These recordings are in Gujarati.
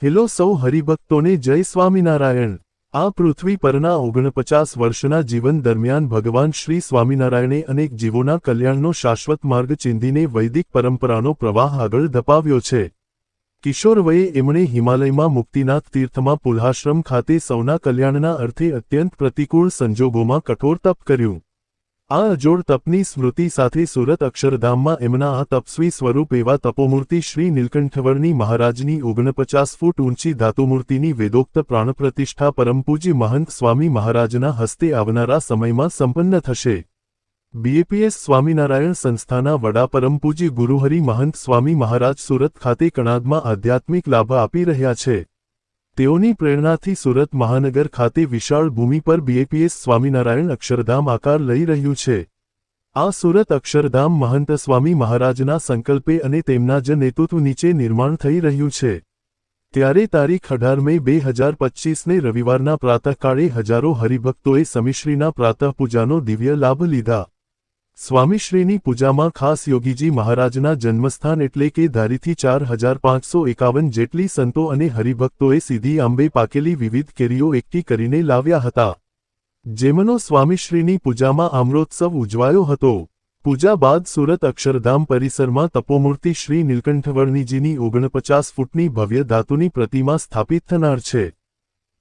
હેલો સૌ હરિભક્તોને જય સ્વામિનારાયણ। આ પૃથ્વી પરના 49 વર્ષના જીવન દરમિયાન ભગવાન શ્રી સ્વામિનારાયણે અનેક જીવોના કલ્યાણનો શાશ્વત માર્ગ ચીંધીને વૈદિક પરંપરાનો પ્રવાહ આગળ ધપાવ્યો છે। કિશોર વયે એમણે હિમાલયમાં મુક્તિનાથ તીર્થમાં પુલ્હાશ્રમ ખાતે સૌના કલ્યાણના અર્થે અત્યંત પ્રતિકૂળ સંજોગોમાં કઠોર તપ કર્યું। આ અજોડ તપની સ્મૃતિ સાથે સુરત અક્ષરધામમાં એમના આ તપસ્વી સ્વરૂપ એવા તપોમૂર્તિ શ્રી નીલકંઠવર્ણી મહારાજની 49 ફૂટ ઊંચી ધાતુમૂર્તિની વેદોક્ત પ્રાણપ્રતિષ્ઠા પરમપૂજ્ય મહંત સ્વામી મહારાજના હસ્તે આવનારા સમયમાં સંપન્ન થશે। બીએપીએસ સ્વામિનારાયણ સંસ્થાના વડા પરમપૂજ્ય ગુરુહરિ મહંત સ્વામી મહારાજ સુરત ખાતે કણાદમાં આધ્યાત્મિક લાભ આપી રહ્યા છે। તેઓની પ્રેરણાથી સુરત મહાનગર ખાતે વિશાળ ભૂમિ પર બીએપીએસ સ્વામિનારાયણ અક્ષરધામ આકાર લઈ રહ્યું છે। આ સુરત અક્ષરધામ મહંત સ્વામી મહારાજના સંકલ્પે અને તેમના જ નેતૃત્વ નીચે નિર્માણ થઈ રહ્યું છે। ત્યારે તારીખ 18 મે 2025ને રવિવારના પ્રાતઃકાળે હજારો હરિભક્તોએ સ્વામીશ્રીના પ્રાતઃપૂજાનો દિવ્ય લાભ લીધા। સ્વામીશ્રીની પૂજામાં ખાસ યોગીજી મહારાજના જન્મસ્થાન એટલે કે ધારીથી 4551 જેટલી સંતો અને હરિભક્તોએ સીધી આંબે પાકેલી વિવિધ કેરીઓ એકઠી કરીને લાવ્યા હતા, જેમનો સ્વામીશ્રીની પૂજામાં અમૃતોત્સવ ઉજવાયો હતો। પૂજા બાદ સુરત અક્ષરધામ પરિસરમાં તપોમૂર્તિ શ્રી નીલકંઠવર્ણીજીની 49 ફૂટની ભવ્ય ધાતુની પ્રતિમા સ્થાપિત થનાર છે।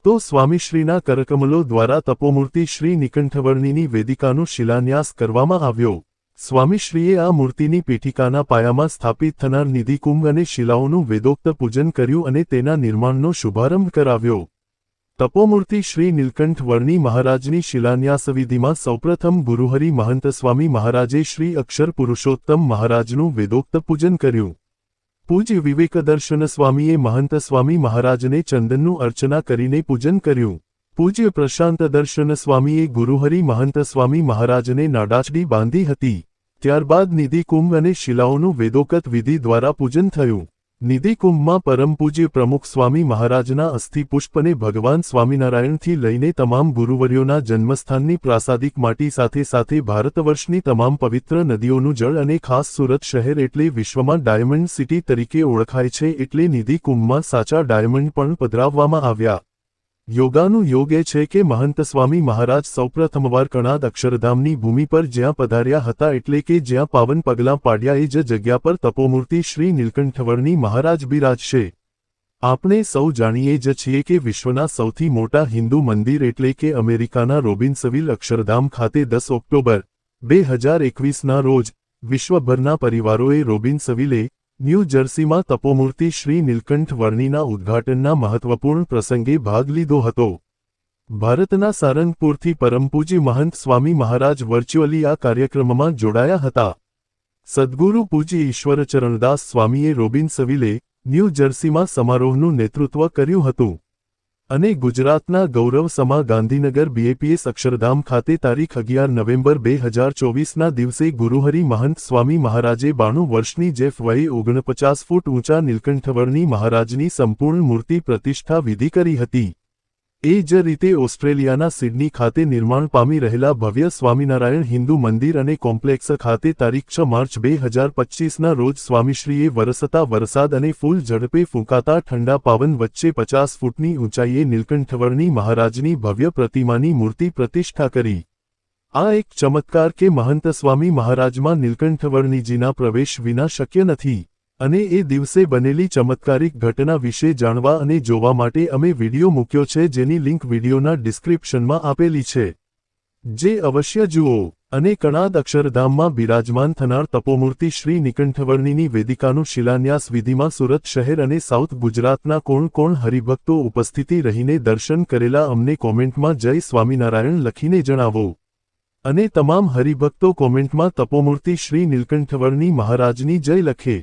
તો સ્વામીશ્રીના કરકમલો દ્વારા તપોમૂર્તિ શ્રી નીલકંઠવર્ણીની વેદિકાનું શિલાન્યાસ કરવામાં આવ્યો। સ્વામીશ્રીએ આ મૂર્તિની પીઠિકાના પાયામાં સ્થાપિત થનાર નિધિકુંભ અને શિલાઓનું વેદોક્ત પૂજન કર્યું અને તેના નિર્માણનો શુભારંભ કરાવ્યો। તપોમૂર્તિ શ્રી નીલકંઠવર્ણી મહારાજની શિલાન્યાસવિધિમાં સૌપ્રથમ ગુરુહરિ મહંત સ્વામી મહારાજે શ્રી અક્ષર પુરુષોત્તમ મહારાજનું વેદોક્ત પૂજન કર્યું। પૂજ્ય વિવેકદર્શન સ્વામીએ મહંત સ્વામી મહારાજને ચંદનનું અર્ચના કરીને પૂજન કર્યું। પૂજ્ય પ્રશાંત દર્શન સ્વામીએ ગુરુહરિ મહંત સ્વામી મહારાજને નાડાચડી બાંધી હતી। ત્યારબાદ નિધિકુંભ અને શિલાઓનું વેદોક્ત વિધિ દ્વારા પૂજન થયું। નિધિકુંભમાં પરમ પૂજ્ય પ્રમુખ સ્વામી મહારાજના અસ્થિ પુષ્પ અને ભગવાન સ્વામિનારાયણથી લઈને તમામ ગુરુવર્યોના જન્મસ્થાનની પ્રાસાદિક માટી સાથે સાથે ભારતવર્ષની તમામ પવિત્ર નદીઓનું જળ અને ખાસ સુરત શહેર એટલે વિશ્વમાં ડાયમંડ સિટી તરીકે ઓળખાય છે એટલે નિધિકુંભમાં સાચા ડાયમંડ પણ પધરાવવામાં આવ્યા। યોગાનું યોગ એ છે કે મહંત સ્વામી મહારાજ સૌપ્રથમવાર કણાદ અક્ષરધામની ભૂમિ પર જ્યાં પધાર્યા હતા એટલે કે જ્યાં પાવન પગલાં પાડ્યા એ જ જગ્યા પર તપોમૂર્તિ શ્રી નીલકંઠવર્ણી મહારાજ બિરાજશે। આપણે સૌ જાણીએ જ છીએ કે વિશ્વના સૌથી મોટા હિન્દુ મંદિર એટલે કે અમેરિકાના રોબિન્સવિલ અક્ષરધામ ખાતે 10 ઓક્ટોબર 2021ના રોજ વિશ્વભરના પરિવારોએ રોબિન્સવિલે ન્યૂ જર્સીમાં તપોમૂર્તિ શ્રી નીલકંઠવર્ણીના ઉદ્ઘાટનના મહત્વપૂર્ણ પ્રસંગે ભાગ લીધો હતો। ભારતના સારંગપુરથી પરમપૂજ્ય મહંત સ્વામી મહારાજ વર્ચ્યુઅલી આ કાર્યક્રમમાં જોડાયા હતા। સદ્ગુરુ પૂજ્ય ઈશ્વરચરણદાસ સ્વામીએ રોબિન્સવિલે ન્યૂ જર્સીમાં સમારોહનું નેતૃત્વ કર્યું હતું અને ગુજરાતના ગૌરવ સમા ગાંધીનગર બીએપીએસ અક્ષરધામ ખાતે તારીખ 11 નવેમ્બર 2024ના દિવસે ગુરુહરિ મહંત સ્વામી મહારાજે 92 વર્ષની જેફ વયે 49 ફૂટ ઊંચા નીલકંઠવર્ણી મહારાજની સંપૂર્ણ મૂર્તિ પ્રતિષ્ઠા વિધિ કરી હતી। એ જ રીતે ઓસ્ટ્રેલિયાના સિડની ખાતે નિર્માણ પામી રહેલા ભવ્ય સ્વામિનારાયણ હિન્દુ મંદિર અને કોમ્પ્લેક્સ ખાતે તારીખ 6 માર્ચ 2025ના રોજ સ્વામીશ્રીએ વરસતા વરસાદ અને ફૂલ ઝડપે ફૂંકાતા ઠંડા પાવન વચ્ચે 50 ફૂટની ઊંચાઈએ નીલકંઠવર્ણી મહારાજની ભવ્ય પ્રતિમાની મૂર્તિ પ્રતિષ્ઠા કરી। આ એક ચમત્કાર કે મહંત સ્વામી મહારાજમાં નીલકંઠવર્ણીજીના પ્રવેશ વિના શક્ય નથી અને એ દિવસે બનેલી ચમત્કારિક ઘટના વિશે જાણવા અને જોવા માટે અમે વિડિયો મૂક્યો છે જેની લિંક વિડિયોના ડિસ્ક્રિપ્શનમાં આપેલી છે, જે અવશ્ય જુઓ। અને કણાદ અક્ષરધામમાં બિરાજમાન થનાર તપોમૂર્તિ શ્રી નીલકંઠવર્ણીની વેદિકાનું શિલાન્યાસ વિધિમાં સુરત શહેર અને સાઉથ ગુજરાતના કોણ હરિભક્તો ઉપસ્થિતિ રહીને દર્શન કરેલા અમને કોમેન્ટમાં જય સ્વામિનારાયણ લખીને જણાવો અને તમામ હરિભક્તો કોમેન્ટમાં તપોમૂર્તિ શ્રી નીલકંઠવર્ણી મહારાજની જય લખે।